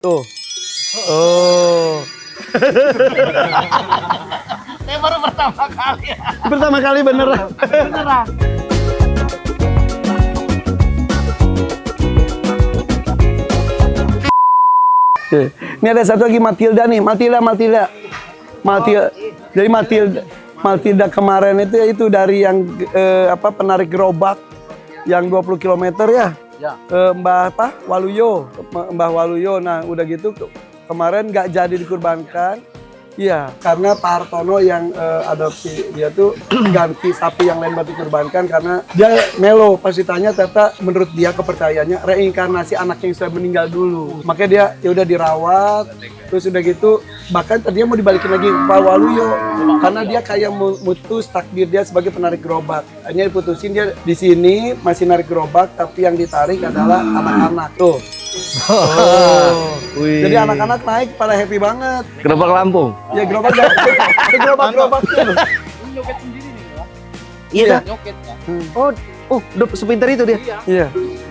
Tuh. Oh. Saya baru pertama kali. Pertama kali beneran. Beneran. Ini ada satu lagi Matilda nih, Matilda. Jadi Matilda kemarin itu dari yang penarik gerobak yang 20 km ya. Ya. Mbah Waluyo. Nah, udah gitu kemarin nggak jadi dikurbankan. Iya, karena Pak Hartono yang adopsi dia tuh ganti sapi yang lain buat dikurbankan karena dia melo. Pas ditanya ternyata menurut dia kepercayaannya reinkarnasi anaknya yang sudah meninggal dulu. Makanya dia ya udah dirawat, terus udah gitu bahkan tadinya mau dibalikin lagi ke Pak Waluyo karena dia kayak mutus takdir dia sebagai penarik gerobak. Akhirnya diputusin dia di sini masih narik gerobak tapi yang ditarik adalah anak-anak tuh. Jadi anak-anak naik pada happy banget. Gerobak Lampung. Ya gerobak gerobaknya. Nyoket sendiri nih, Bang. Iya. Nyoket ya. Udah sepintar itu dia. Iya.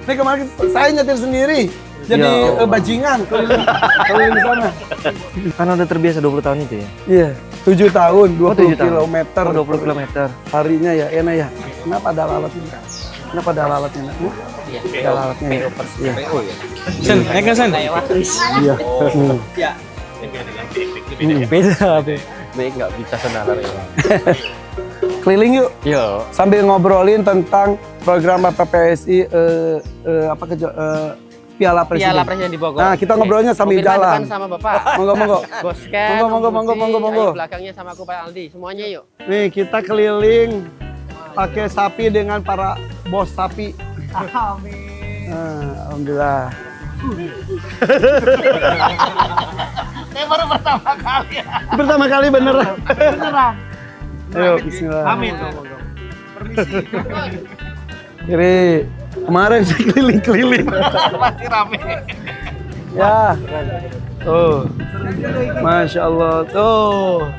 Ini kemarin saya nyetir sendiri. Jadi Ya Allah. bajingan keliling di sana. Karena udah terbiasa 20 tahun itu ya. Iya. 7 tahun, 20 7 tahun. kilometer. 20 km. Harinya ya enak ya. Kenapa ada lalatnya? Kenapa ada lalatnya? Iya. Ada lalatnya ya. Iya. Sen, naik nggak Sen? Iya. Beda. Baik nggak bisa senalar ya. Keliling yuk. Yo. Sambil ngobrolin tentang program PPSI Piala Presiden. Piala Presiden di Bogor. Nah, kita ngobrolnya sambil Mobil jalan. depan sama Bapak. Monggo. Bos Ken, Monggo. Ayo belakangnya sama aku Pak Aldi. Semuanya yuk. Nih, kita keliling pakai sapi dengan para bos sapi. Amin. Nah, alhamdulillah. Saya baru pertama kali. Pertama kali beneran. Beneran. Ayo, bismillah. Amin. Permisi. Kiri. Kemarin saya keliling-keliling. Masih rame. Ya. Tuh. Masya Allah. Tuh.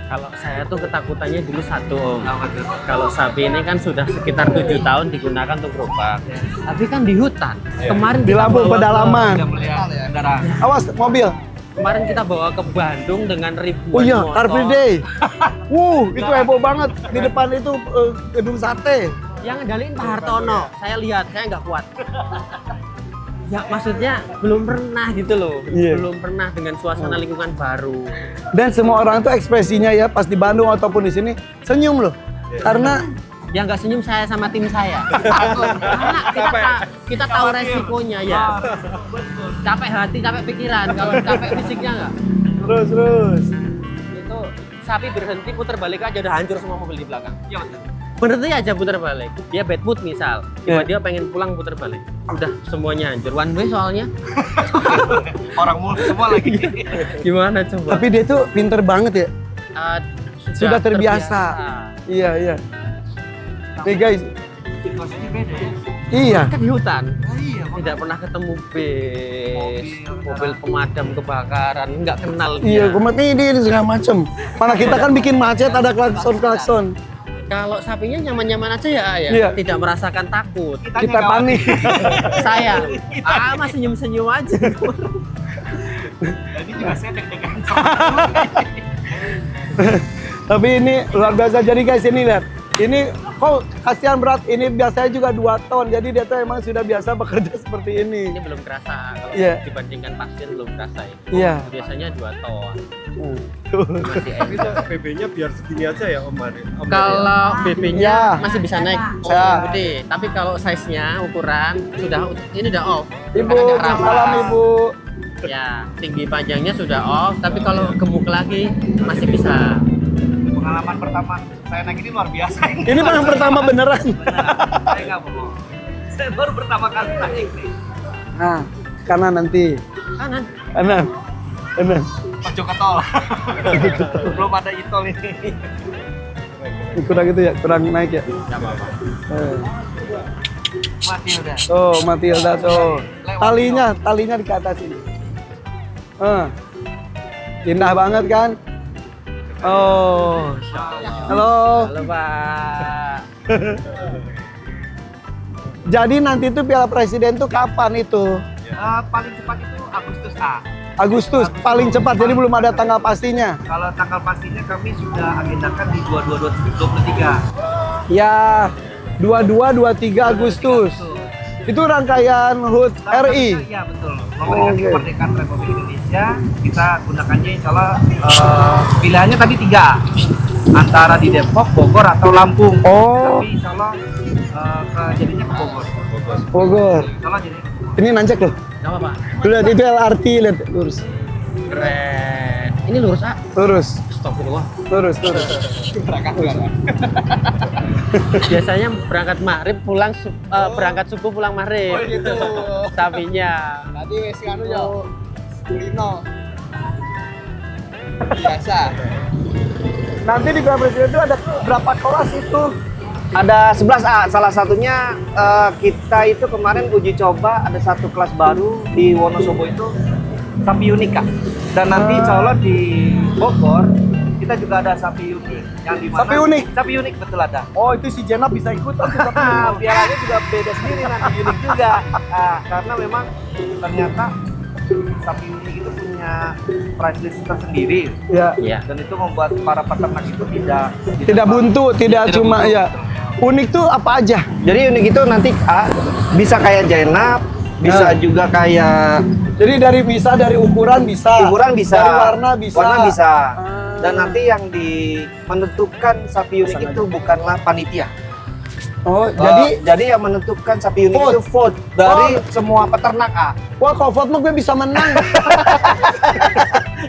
Kalau saya tuh ketakutannya dulu satu Om. Kalau sapi ini kan sudah sekitar 7 tahun digunakan untuk gerobak. Tapi kan di hutan. Kemarin Di kita Lampung bawa pedalaman. Melihat kendaraan. Awas mobil. Kemarin kita bawa ke Bandung dengan ribuan Oh iya, motor. Car Free Day. Itu heboh banget. Di depan itu gedung sate. Yang ngendaliin Pak Hartono. Saya lihat, saya nggak kuat. Ya maksudnya belum pernah gitu loh. Iya. Belum pernah dengan suasana lingkungan baru. Dan semua orang tuh ekspresinya ya pas di Bandung ataupun di sini senyum loh. Karena Yang nggak senyum saya sama tim saya. Karena kita tahu resikonya ya. Capek hati, capek pikiran. Kalau capek fisiknya nggak. terus. Itu sapi berhenti putar balik aja udah hancur semua mobil di belakang. Iya berhenti aja putar balik. Dia bad mood misal. Dia pengen pulang putar balik. Udah semuanya hancur. One way soalnya. Orang mulu semua lagi. Gimana coba? Tapi dia tuh pinter banget ya. Sudah terbiasa. Iya. Nih guys. Situasinya beda ya. Iya. Kan di hutan. Iya, Tidak pernah ketemu bis, mobil pemadam kebakaran, nggak kenal Iya, dia. komet ini segala macem. Mana kita kan bikin macet ada klakson. Kalau sapinya nyaman-nyaman aja ya, Iya. tidak merasakan takut. Kita panik. Saya, masih senyum-senyum aja. Tadi juga saya deg-degan. Tapi ini luar biasa. Jadi guys ini lihat. Ini kok kasihan berat. Ini biasanya juga 2 ton. Jadi dia tuh emang sudah biasa bekerja seperti ini. Ini belum kerasa kalau Iya. dibandingkan pasien belum kerasa ini. Iya. Biasanya 2 ton. Hmm. Masih enak. BB-nya biar segini aja ya Om Mari. Kalau BB-nya Ya. masih bisa naik, Ya. gede. Tapi kalau size-nya ukuran ini udah off. Ibu, Kan ada salam rampas. ibu. Ya, tinggi panjangnya sudah off, tapi kalau gemuk lagi masih bisa. Pengalaman pertama saya naik ini luar biasa. Ini yang pertama beneran. Saya nggak bohong. Saya baru pertama kali naik nih. Nah, kanan nanti. Kanan. Kanan. Pojok ke tol. Belum ada e-tol ini. Kurang itu ya, kurang naik ya. Enggak apa-apa. Mati udah. Tuh, Matilda tuh. Talinya di atas ini. Indah banget kan? Oh. Halo. Halo, Pak. Jadi nanti tuh Piala Presiden tuh kapan itu? Paling cepat itu Agustus A. Agustus paling cepat, jadi belum ada tanggal pastinya. Kalau tanggal pastinya kami sudah agendakan di 22-23. Ya, 22-23 Agustus. Itu rangkaian HUT RI. Iya betul. Memperingati Oke. kemerdekaan Republik Indonesia, kita gunakannya insya Allah pilihannya tadi 3. Antara di Depok, Bogor, atau Lampung. Oh. Tapi insya Allah jadinya ke Bogor. Bogor. Insya Allah jadinya ke Bogor. Ini nanjak loh. Gak apa-apa. Lihat itu LRT, lihat lurus. Keren. Ini lurus ah. Lurus. Astagfirullah. Lurus. Biasanya berangkat maghrib pulang berangkat subuh pulang maghrib. Oh, gitu. Sapinya. Tadi wes anu ya. Kulino. Biasa. Nanti di Grand Presiden itu ada berapa kelas itu? Ada 11A, salah satunya kita itu kemarin uji coba ada satu kelas baru di Wonosobo itu sapi unik Kak. Dan nanti insya Allah di Bogor kita juga ada sapi unik yang di mana? Sapi unik? Sapi unik betul ada. Oh, itu si Jenab bisa ikut tapi Pialanya juga beda sendiri nanti unik juga. Karena memang ternyata sapi unik itu punya price list tersendiri. ya. Iya. Dan itu membuat para peternak itu Tidak buntu, tidak cuma buntu. ya. Unik tuh apa aja? Jadi unik itu nanti bisa kayak Jainab, bisa juga kayak Jadi dari ukuran bisa. ukuran bisa, Dari warna bisa. warna bisa. Ah. Dan nanti yang menentukan sapi unik itu bukanlah panitia. Oh, Jadi yang menentukan sapi unik Vote. itu vote dari semua peternak wah kalau vote mah gue bisa menang.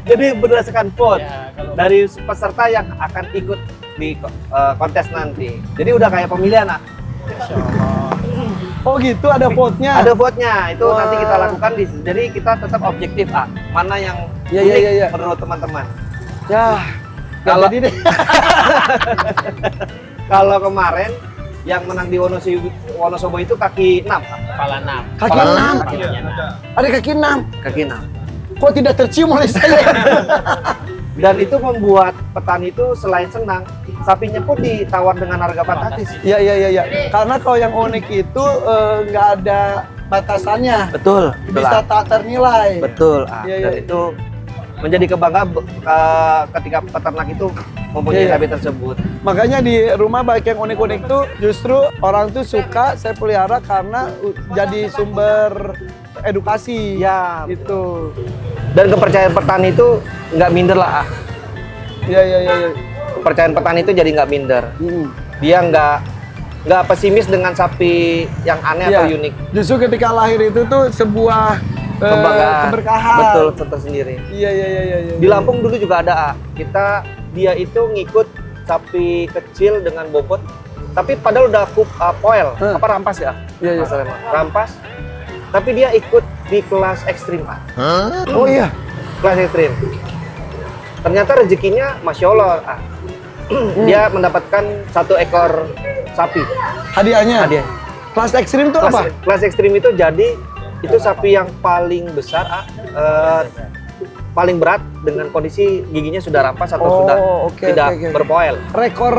Jadi berdasarkan vote Ya, kalau dari peserta yang akan ikut di kontes nanti. Jadi udah kayak pemilihan Oh gitu, ada vote-nya. Ada vote-nya, itu Wah. nanti kita lakukan di jadi kita tetap objektif mana yang Ya, unik ya. menurut teman-teman. Ya. Kalau- Jadi deh. Kalau kemarin yang menang di Wonosobo itu kaki 6, Pak. kepala 6. Kaki Kepala 6. enam. Kakinya 6. Ada kaki 6. Kaki 6. Kok tidak tercium oleh saya? Dan itu membuat petani itu selain senang, sapinya pun ditawar dengan harga fantastis. Iya. Karena kalau yang unik itu nggak ada batasannya. Betul, Bisa tak ternilai. betul. Iya, Dan iya. itu menjadi kebanggaan ketika peternak itu mempunyai Iya, iya. sapi tersebut. Makanya di rumah baik yang unik-unik tuh justru orang tuh suka saya pelihara karena jadi sumber edukasi. Ya, Itu. dan kepercayaan petani itu nggak minder lah. Iya. Kepercayaan petani itu jadi nggak minder. Dia nggak pesimis dengan sapi yang aneh atau Iya. unik. Justru ketika lahir itu tuh sebuah Kebanggaan. keberkahan. Betul, tersendiri. Iya. Di Lampung dulu juga ada. Dia itu ngikut sapi kecil dengan bobot, tapi padahal udah poel, rampas ya? Iya. Masalahnya, rampas. Tapi dia ikut di kelas ekstrim, Pak. Oh iya. Kelas ekstrim. Ternyata rezekinya masya Allah. Dia mendapatkan 1 ekor sapi. Hadiahnya. Hadiah. Kelas ekstrim tuh apa? Kelas ekstrim itu jadi itu sapi yang paling besar, paling berat dengan kondisi giginya sudah rampas atau Oh, sudah oke, tidak oke. berpoel. Rekor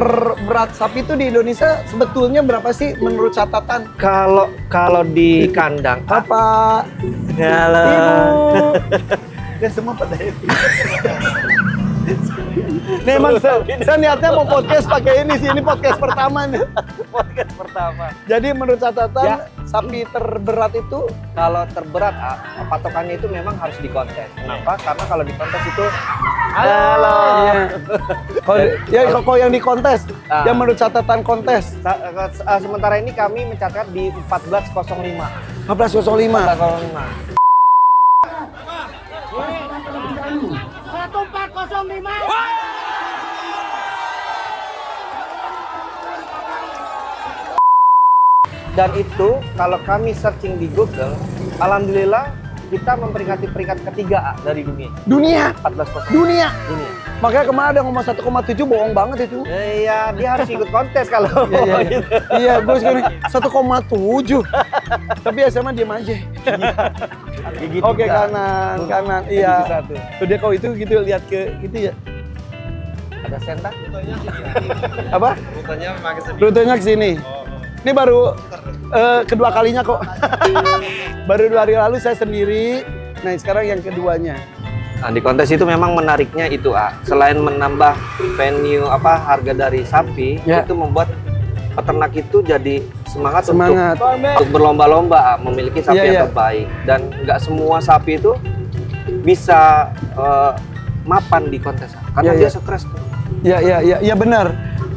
berat sapi itu di Indonesia sebetulnya berapa sih menurut catatan? Kalau di kandang, Apa? halo. Ibu. Dan semua pada happy. Nih emang saya niatnya mau podcast pakai ini sih, ini podcast pertama nih. Podcast pertama. Jadi menurut catatan Ya. sapi terberat itu Kalau terberat, patokannya itu memang harus di kontes. Kenapa? Karena kalau di kontes itu, halo. kalau yang di kontes, Ah. yang menurut catatan kontes Sementara ini kami mencatat di 14.05. 14.05. 14.05. Dan itu kalau kami searching di Google, alhamdulillah kita memperingati peringkat ketiga dari dunia. Dunia, 14.0 dunia. dunia. Makanya kemarin ada ngomong 1,7 bohong banget itu. Iya, dia harus ikut kontes kalau Iya, iya, gue sekarang 1,7. Tapi ya sama diem aja. Gigi Oke, tiga. kanan, Gigi iya. satu. Tuh dia kalau itu gitu lihat ke gitu ya. Ada senta? Apa? Rutenya memang ke sini. Rutenya ke sini. Ini baru kedua kalinya kok. Baru 2 hari lalu saya sendiri. Nah sekarang yang keduanya. Nah, di kontes itu memang menariknya itu, selain menambah venue harga dari sapi, Ya. itu membuat peternak itu jadi semangat. Semangat. Untuk berlomba-lomba memiliki sapi Iya, yang iya. terbaik, dan nggak semua sapi itu bisa mapan di kontes karena Iya, dia iya. stres tuh. Ya benar.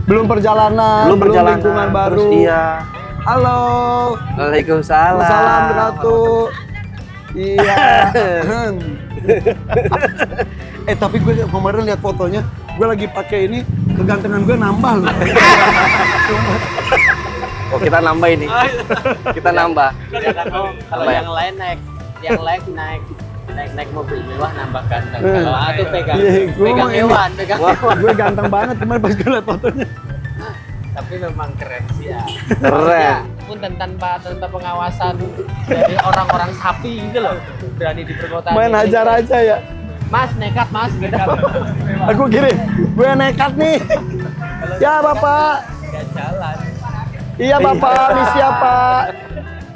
Belum perjalanan, belum lingkungan baru. terus iya. Halo. Waalaikumsalam. Salam Ratu. Iya. Tapi gue kemarin lihat fotonya, gue lagi pakai ini, kegantengan gue nambah loh. Oh, kita nambah ini. Kita nambah. Kalau yang lain naik mobil mewah nambah ganteng. Kalau aku pegang Iya, gua pegang mau ini. hewan, pegang hewan. Gue ganteng banget kemarin pas gue lihat fotonya. Tapi memang keren sih ya. Keren. Pun tanpa pengawasan dari orang-orang sapi gitu loh, berani di perkotaan. Main ini. hajar aja ya. Mas nekat mas gitu. Aku kirim, gue nekat nih. Ya Bapak. Gak jalan. Iya Bapak, misi apa?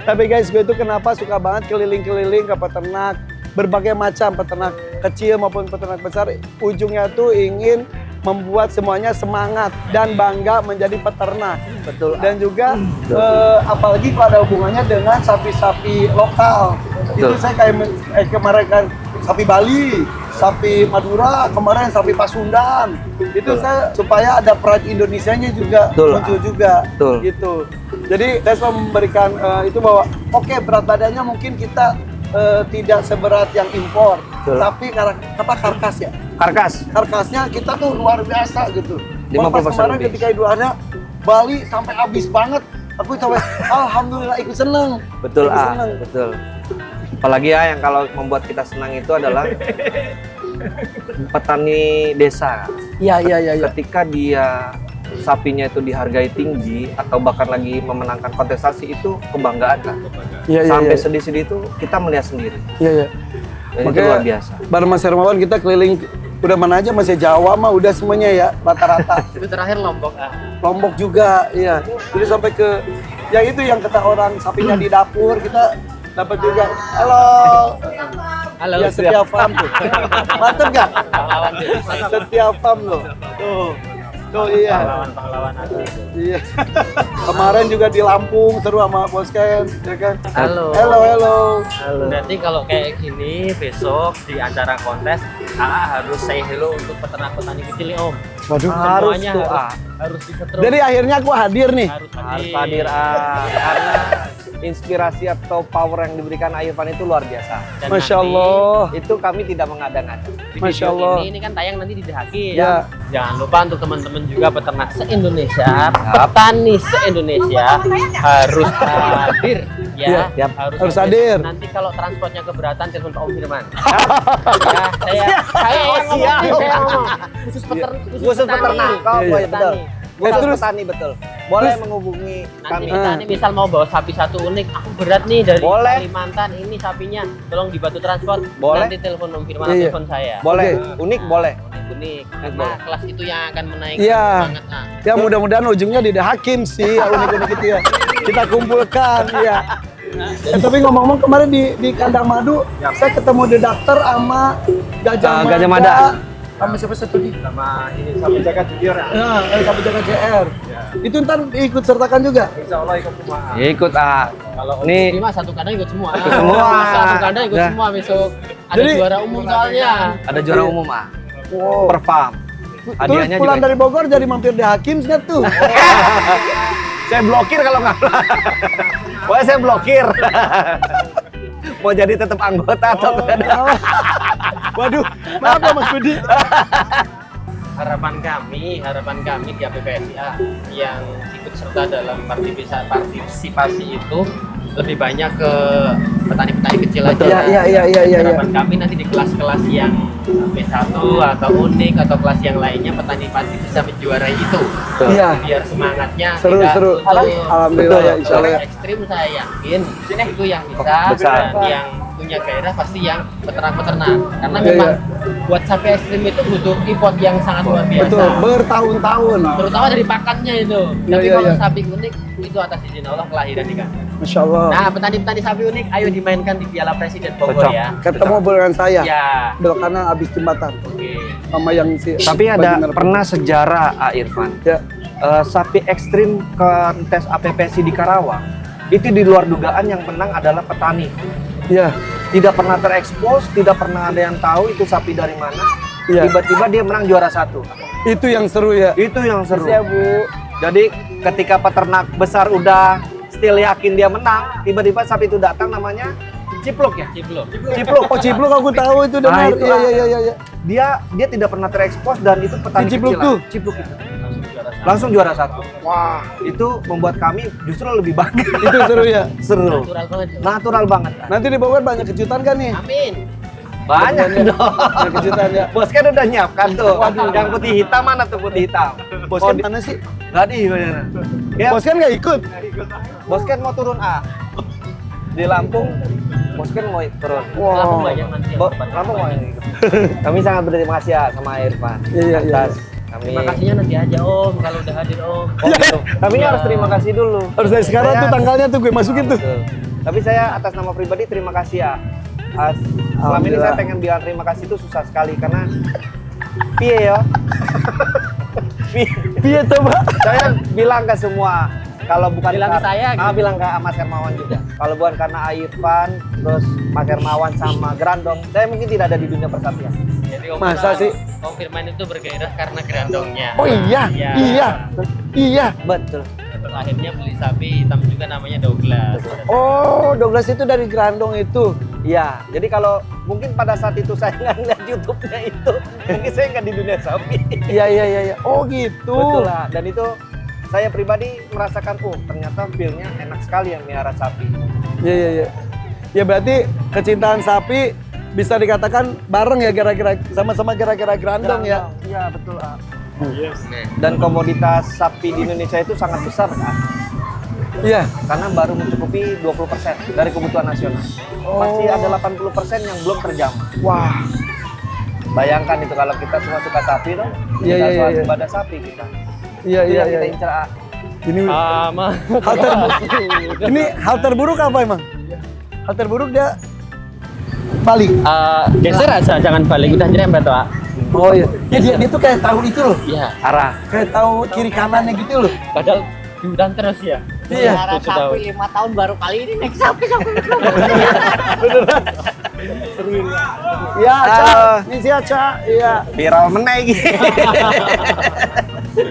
Tapi guys, gue itu kenapa suka banget keliling-keliling ke peternak, berbagai macam peternak kecil maupun peternak besar. Ujungnya tuh ingin membuat semuanya semangat dan bangga menjadi peternak. Betul. Dan juga apalagi kalau ada hubungannya dengan sapi-sapi lokal. Itu Betul. saya kayak kemarin kan sapi Bali, sapi Madura, kemarin sapi Pasundan. Itu saya supaya ada pride Indonesianya juga Betul. muncul juga. Betul. Gitu. Jadi saya memberikan itu bahwa oke, berat badannya mungkin kita tidak seberat yang impor, Betul. tapi karkas ya. Karkasnya kita tuh luar biasa gitu. 50% Pas kemarin lebih. ketika Idul Adha Bali sampai habis banget. Aku sampai alhamdulillah ikut seneng. Betul, Ikut seneng. betul. Apalagi yang kalau membuat kita senang itu adalah petani desa. Iya. Ketika dia sapinya itu dihargai tinggi atau bahkan lagi memenangkan kontestasi, itu kebanggaan kan. Sampai sedih-sedih itu kita melihat sendiri. Iya. Dan itu Makanya luar biasa. bareng Mas Hermawan kita keliling udah mana aja, masih Jawa mah udah semuanya ya rata-rata. Itu terakhir Lombok. Lombok juga, iya. Jadi sampai ke ya itu yang kata orang sapinya di dapur kita dapat juga. Halo. Halo. Ya setiap farm tuh. Mantep gak? Pahlawan tuh. Setiap farm loh. Tuh iya. Pahlawan aku. Iya. Kemarin juga di Lampung seru sama Bos Ken, ya kan? Halo. Halo. Berarti kalau kayak gini besok di acara kontes harus say hello untuk peternak petani kecil nih Om. Waduh. Semuanya tuh, harus disetrum. Jadi akhirnya aku hadir nih. harus Harus hadir, karena inspirasi atau power yang diberikan Irfan itu luar biasa. Dan Masya nanti Allah. Itu kami tidak mengada-ngada. di Masya video Allah. ini kan tayang nanti di Dehaki Ya. Jangan lupa untuk teman-teman juga peternak se-Indonesia, petani se-Indonesia harus hadir ya. Yap. Harus hadir. Nanti kalau transportnya keberatan telepon Pak Om Firman. Ya, saya yang ngomong. Khusus peternak. Oh, Iya, iya, betul. Khusus terus- petani, betul. Boleh menghubungi Nanti kami. kita nih misal mau bawa sapi satu unik, aku berat nih dari Boleh. Kalimantan, ini sapinya, tolong dibantu transport. Boleh. Nanti telepon Om Firman Iya, atau iya. telepon saya. Boleh, unik boleh. Unik, karena boleh. kelas itu yang akan menaikkan Iya. semangat. Ya mudah-mudahan ujungnya di The Hakim sih, ya, unik-unik itu ya. Kita kumpulkan, ya. Tapi ngomong-ngomong kemarin di Kandang Madu, saya ketemu The Doctor sama Gajah Mada. Sama siapa satu di? Sama ini sapi jaga junior ya. Nah, Sapi Jaga JR. Itu ntar ikut sertakan juga? Insya Allah ikut semua. Ikut, Kalau Ini Om Firman satu kandang ikut semua. Ikut semua. Satu kandang ikut Nah. semua besok. Ada Jadi- juara umum soalnya. ada juara umum, Wow. per farm. Terus Hadiahnya pulang juga. dari Bogor jadi mampir di Hakim nggak tuh? Saya blokir kalau nggak. Boleh saya blokir. Mau jadi tetap anggota atau tidak? Waduh, maaf ya Mas Budi. Harapan kami di APPSIA yang ikut serta dalam partisipasi itu lebih banyak ke petani-petani kecil aja. Iya. Harapan kami nanti di kelas-kelas yang P1 atau unik atau kelas yang lainnya petani-petani bisa menjuarai itu. Iya. Biar semangatnya Seru. betul. Alhamdulillah ya, insya Allah ya. Ekstrim saya yakin itu yang bisa Besar. dan yang punya gairah pasti yang peternak-peternak karena Iya, memang buat sapi ekstrim itu butuh effort yang sangat luar biasa. Betul, bertahun-tahun. Terutama dari pakannya itu. Iya, Tapi iya, kalau iya. sapi unik itu atas izin Allah kelahiran di kandang. Masya Allah. Nah, petani-petani sapi unik, ayo dimainkan di Piala Presiden Bogor Cocok. ya. Ketemu dengan saya. Ya. Belok kanan abis jembatan. Oke. Sama yang si. Tapi ada bagian pernah sejarah Irfan. Ya. Sapi ekstrim kontes APPC di Karawang. Itu di luar dugaan yang menang adalah petani. Iya. Tidak pernah terekspos, tidak pernah ada yang tahu itu sapi dari mana. Iya. Tiba-tiba dia menang juara 1. Itu yang seru ya. Itu yang seru. Iya, Bu. Jadi ketika peternak besar udah still yakin dia menang, tiba-tiba sapi itu datang namanya Cipluk ya? Cipluk. Cipluk. Oh, Cipluk aku tahu itu Nah, dengar. itulah. Iya. Dia tidak pernah terekspos dan itu petani Si Cipluk kecilan. tuh? Cipluk itu. Langsung juara 1. Wah, itu membuat kami justru lebih bangga. Itu seru ya. Seru. Natural banget. Natural banget kan? Nanti di Bogor banyak kejutan kan nih? Amin. Banyak dong. Banyak kejutan ya. Bos kan udah nyiapkan tuh. Yang putih hitam mana tuh putih hitam? Bos Mau kan di- mana sih? Tadi bener. Ya, Bos kan nggak ikut. Bos kan mau turun A. Di Lampung, Bos kan mau turun. Lampung banyak nanti ya. Lampung mau ini. Kami sangat berterima kasih ya sama Irfan. Iya. Atas kami. Terima kasihnya nanti aja Om kalau udah hadir Om. Oh, gitu. Kami harus terima kasih dulu. Harus dari sekarang Saya- tuh tanggalnya tuh gue masukin tuh. Betul. Tapi saya atas nama pribadi terima kasih ya. Selama ini Alhamdulillah. saya pengen bilang terima kasih itu susah sekali karena piye ya. Iya coba. Saya bilang ke semua kalau bukan Bilang ke saya, gitu. bilang ke Mas Hermawan juga. Kalau bukan karena Irfan, terus Mas Hermawan sama Grandong, saya mungkin tidak ada di dunia persapian. Jadi Om Masa Firman- sih? Om Firman itu bergairah karena gerandongnya. Oh iya. Iya. Betul. Terus akhirnya beli sapi hitam juga namanya Douglas. Oh, Douglas itu dari Grandong itu. Iya, jadi kalau mungkin pada saat itu saya nggak ngeliat YouTube-nya itu, mungkin saya nggak di dunia sapi. Iya. Oh gitu. Betul lah, dan itu saya pribadi merasakan, ternyata feel-nya enak sekali yang melihara sapi. Iya. Ya berarti kecintaan sapi bisa dikatakan bareng ya gara-gara sama-sama gara-gara Grandong ya. Iya, betul. Ah. Nah, Dan komoditas sapi di Indonesia itu sangat besar kan, Iya. karena baru mencukupi 20% dari kebutuhan nasional. Masih ada 80% yang belum terjamah. Wah. Bayangkan itu kalau kita semua suka sapi dong, Iya, kita iya, soal iya. ibadah sapi kita. Iya. Itu yang kita incar. Ini sama. hal terburuk. Ini hal terburuk apa emang? Hal terburuk dia balik. Geser aja, jangan balik kita nyerempet Pak. Oh iya. Dia tuh kayak tahu itu loh. Iya. Arah. Kayak tahu kiri kanannya gitu loh. Padahal diundang terus ya. Iya. Melihara sapi 5 tahun baru kali ini naik sapi. Iya, Aca. Halo. Misi Aca. Iya. Viral menaik.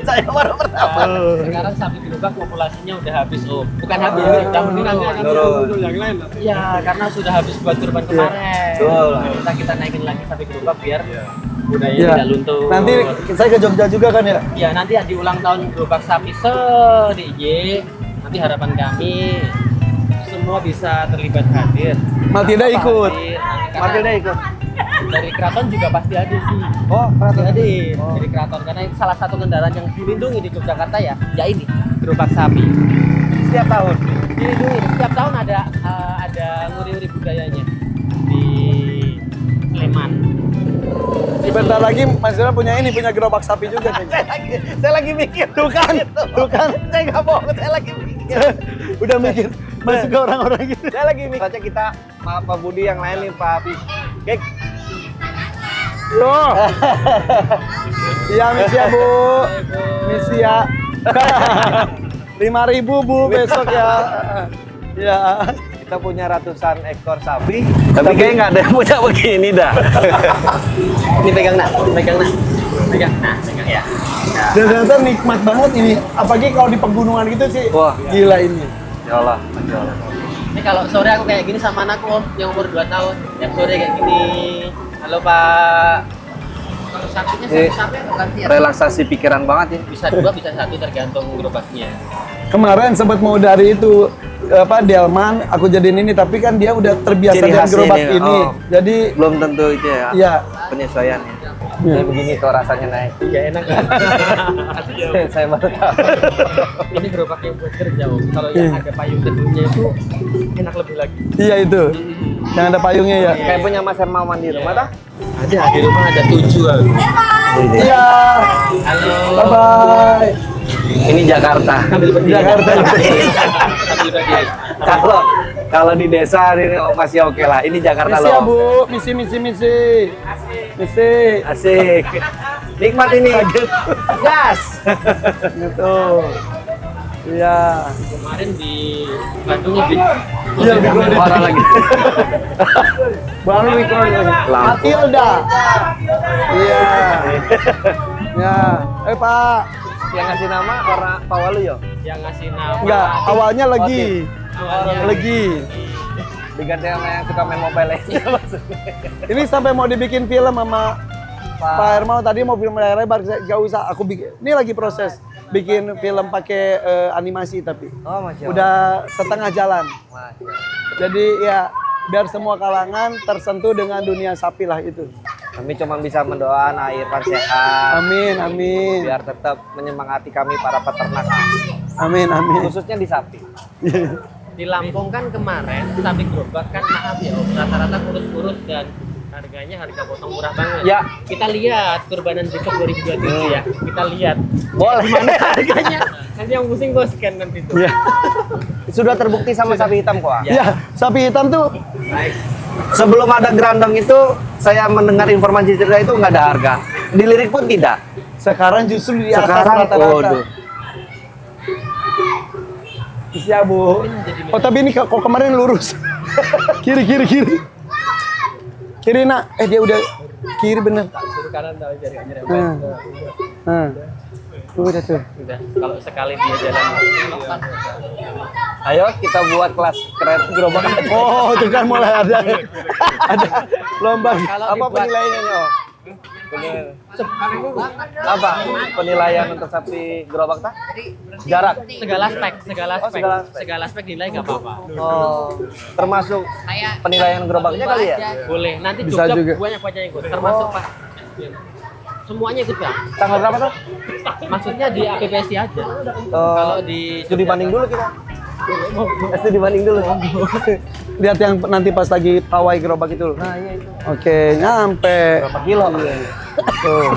Saya baru pertama. Sekarang sapi gerobak populasinya udah habis Om. Bukan habis, udah menurun. Turun. yang lain. Iya, karena sudah habis buat kurban kemarin. Betul. Kita naikin lagi sapi gerobak biar budaya Iya. tidak luntur. Nanti saya ke Jogja juga kan ya. Ya nanti di ulang tahun gerobak sapi di IG. Nanti harapan kami semua bisa terlibat hadir. Matilda ikut. Hadir. Nanti karena Matilda ikut. dari keraton juga pasti hadir sih. Oh, Pasti hadir dari keraton karena itu salah satu kendaraan yang dilindungi di Yogyakarta ya ini gerobak sapi. setiap tahun. Dilindungi setiap tahun ada nguri-nguri budayanya di Sleman. Sebentar lagi Mas Dira punya gerobak sapi juga kayaknya. Saya lagi mikir. Tuh kan. Saya nggak bohong, saya lagi mikir. Udah mikir masuk ke orang-orang gitu. Saya lagi mikir. Saja kita, maaf Pak Budi, yang lain nih Pak Kek. Yo. Iya misi ya Bu. Misi ya. 5.000 Bu besok ya. Ya. Kita punya ratusan ekor sapi, tapi kayaknya nggak ada yang punya begini dah. Ini pegang nak, pegang ya. Dan ternyata nikmat banget ini. Apalagi kalau di pegunungan gitu sih. Wah. Gila ini. Ya Allah, Masya Allah. Ini kalau sore aku kayak gini sama anakku Om, yang umur 2 tahun. Yang sore kayak gini. Halo Pak. Kalau sapinya Eh, sapi atau gantian? Relaksasi pikiran banget ya. Bisa 2, bisa 1 tergantung gerobaknya. Kemarin sempat mau dari itu Delman aku jadiin ini tapi kan dia udah terbiasa Ciri dengan khas gerobak ini, ini. oh. Jadi Belum tentu itu ya. ya Penyesuaiannya. Iya. Jadi begini tuh rasanya naik. Iya enak kan? Saya baru tahu. Ini gerobak yang buat kerja Om. Kalau yang ada payung teduhnya itu enak lebih lagi. iya itu. Yang ada payungnya ya. Kayak punya Mas Hermawan di rumah dah. Ada di rumah ada 7 aku. Iya. Halo. Bye bye. Ini Jakarta. Jakarta. Kalau kalau di desa ini masih oke lah. Ini Jakarta Misi ya, loh. Bu. Misi. Asik. Nikmat ini. Gas. Gitu. Iya. Kemarin di Bandung lebih Iya, Parah lagi. baru record lagi. Lampu. Matilda. Iya. Ya. Pak. Yang ngasih nama karena Pak Waluyo. yang ngasih nama. Enggak, awalnya lagi. Awalnya Lagi. Diganti sama yang suka main mobile aja. Ini sampai mau dibikin film sama Pak Hermawan tadi mau film layar lebar, gak usah aku bikin. Ini lagi proses bikin film pakai animasi tapi Oh, Masya Allah. udah setengah jalan. Masya. Jadi ya biar semua kalangan tersentuh dengan dunia sapi lah itu. Kami cuma bisa mendoakan Irfan sehat. Amin, amin. Biar tetap menyemangati kami para peternak. Amin, amin. Khususnya di sapi. di Lampung kan kemarin sapi gerobak kan maaf ya Om, rata-rata kurus-kurus dan harganya harga potong murah banget. Ya. Kita lihat kurbanan besok 2027 ya. Kita lihat Boleh. mana harganya. Nanti yang pusing gue scan nanti tuh. Ya. Sudah terbukti sama sapi hitam kok. Ya, sapi hitam tuh Sebelum ada gerandong itu, saya mendengar informasi cerita itu nggak ada harga. Dilirik pun tidak. sekarang justru di atas Sekarang, rata-rata. waduh. Iya, Bu. Oh, tapi ini kok kemarin lurus. kiri. Kiri, Nak. Dia udah kiri bener. Suruh kanan tahu jari aja. Udah tuh. Udah, kalau sekali dia jalan. Ayo kita buat kelas keren gerobak. Oh, itu kan mulai ada lomba. Apa penilaiannya, Om? Apa penilaian untuk sapi gerobak tak? Jarak. Segala aspek, segala Oh, aspek. segala aspek. Segala aspek nilai nggak apa-apa. Oh, termasuk penilaian gerobaknya kali ya? Boleh, nanti Bisa juga juga. banyak yang ikut, termasuk Pak. Semuanya ikut Pak. Tanggal berapa tuh? Maksudnya di APPSI aja. Oh, Kalau di studi banding dulu kita. Studi banding dulu. Lihat yang nanti pas lagi pawai gerobak itu loh. Nah, iya itu. Oke, nyampe. Berapa kilo? Tuh.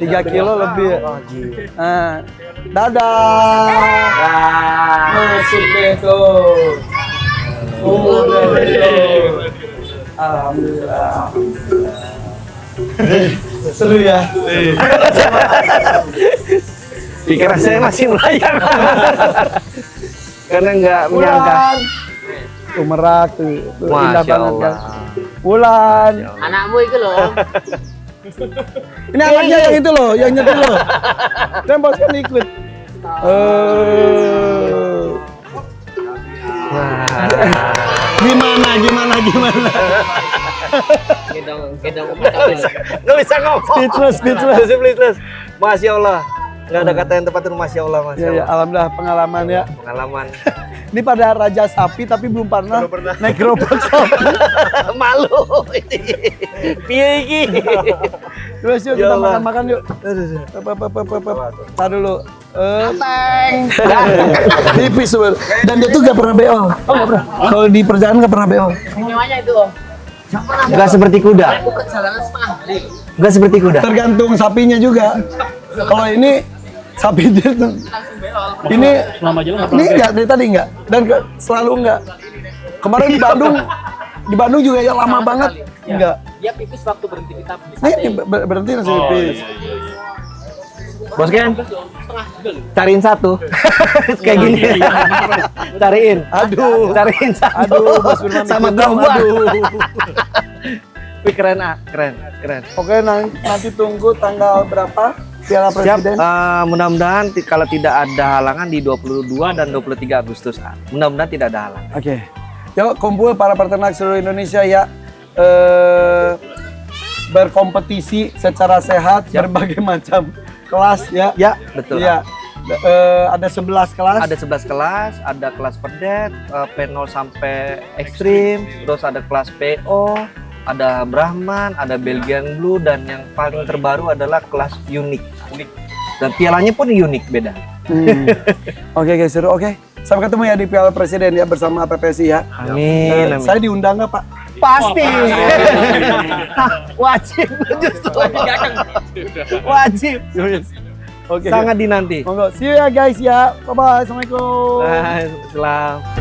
3 kilo lebih. Oh, gila. Nah, dadah. Masuk deh tuh. Udah deh. Alhamdulillah. Seru ya. Pikiran saya masih melayang. Karena nggak menyangka. Tuh merak tuh. Tuh indah Masya banget kan. Allah. Wulan. anakmu itu loh. Om. Ini anaknya yang itu loh, yang nyetir loh. Dan bos kan ikut. Gimana? Gedong Nggak bisa ngomong. Speechless. Masya Allah. Nggak ada kata yang tepat itu Masya Allah. Masya Ya, ya, Allah. alhamdulillah pengalaman ya. Pengalaman. Ini pada raja sapi tapi belum pernah naik gerobak sapi. Malu ini. Piye iki? Terus yuk Ya kita Allah. makan-makan yuk. Tar dulu. Tipis tuh. Dan dia tuh gak pernah BO. Oh, gak pernah. Kalau di perjalanan gak pernah BO. Semuanya itu Om. Nggak seperti kuda. Perjalanan setengah hari. Nggak seperti kuda. Tergantung sapinya juga. Kalau ini sapi dia tuh. Ini ini enggak dari tadi enggak dan selalu enggak. Kemarin di Bandung juga ya lama banget. Enggak. Dia pipis waktu berhenti di tabli. Ini berhenti nasi pipis. Bos kan? Setengah juga loh. Cariin satu. Kayak gini. Cariin. Aduh. Cariin satu. Aduh, Bos Firman sama ikut dong, gerobak. aduh. Wih, keren ah, keren. Oke, nanti tunggu tanggal berapa Piala Siap. Presiden. Mudah-mudahan kalau tidak ada halangan di 22 dan 23 Agustus. Mudah-mudahan tidak ada halangan. Oke. Yuk kumpul para peternak seluruh Indonesia ya. Berkompetisi secara sehat berbagai macam kelas ya. Ya, betul. Iya. Ada 11 kelas. Ada 11 kelas, ada kelas pedet, P0 sampai ekstrim, terus ada kelas PO, ada Brahman, ada Belgian Blue, dan yang paling terbaru adalah kelas unik. Dan pialanya pun unik, beda. Oke guys, seru. Oke. Sampai ketemu ya di Piala Presiden ya bersama APPSI ya. Amin, amin. Saya diundang nggak Pak? Pasti. Wajib justru. Wajib. Oke. Sangat dinanti. Monggo. See you ya guys ya. Bye bye. Assalamualaikum. Nah, setelah